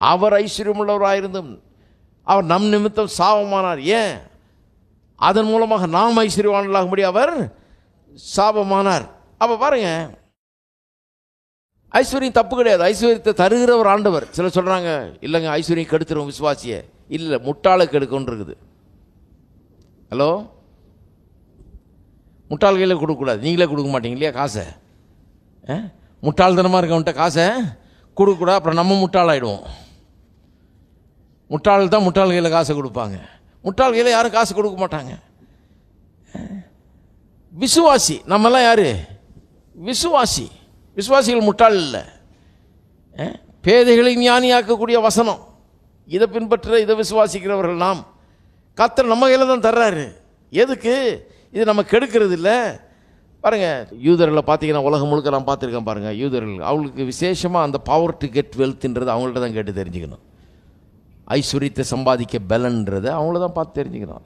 அவர் ஐஸ்வர்யமுள்ளவராயிருந்தும் அவர் நம் நிமித்தம் சாபமானார். ஏன்? அதன் மூலமாக நாம் ஐஸ்வர்யவான்களாகும்படி அவர் சாபமானார். அப்போ பாருங்க, ஐஸ்வர்யம் தப்பு கிடையாது. ஐஸ்வர்யத்தை தருகிற ஒரு ஆண்டவர். சிலர் சொல்கிறாங்க, இல்லைங்க ஐஸ்வர்யம் கெடுத்துரும் விசுவாசியை. இல்லை, முட்டாளை கெடுக்குன்னு இருக்குது. ஹலோ, முட்டாள் கையில் கொடுக்கக்கூடாது. நீங்களே கொடுக்க மாட்டீங்க இல்லையா காசை? முட்டாள்தனமாக இருக்கவன்ட்ட காசை கொடுக்கக்கூடாது, அப்புறம் நம்ம முட்டாளாயிடுவோம். முட்டாள் தான் முட்டாள் கையில் காசை கொடுப்பாங்க. முட்டாள் கையில் யாரும் காசு கொடுக்க மாட்டாங்க. விசுவாசி நம்மெல்லாம் யார்? விசுவாசி. விசுவாசிகள் முட்டாள் இல்லை. பேதைகளை ஞானியாக்கக்கூடிய வசனம், இதை பின்பற்ற இதை விசுவாசிக்கிறவர்கள் நாம். கர்த்தர் நம்ம கையில் தான் தர்றாரு. எதுக்கு? இது நம்ம கெடுக்கிறது இல்லை. பாருங்கள், யூதர்களை பார்த்தீங்கன்னா உலகம் முழுக்க நான் பார்த்துருக்கேன். பாருங்கள், யூதர்கள் அவங்களுக்கு விசேஷமாக அந்த பவர் டு கெட் வெல்த்ன்றது அவங்கள்ட்ட தான் கேட்டு தெரிஞ்சுக்கணும். ஐஸ்வர்யத்தை சம்பாதிக்க பலன்றதை அவங்கள தான் பார்த்து தெரிஞ்சுக்கணும்.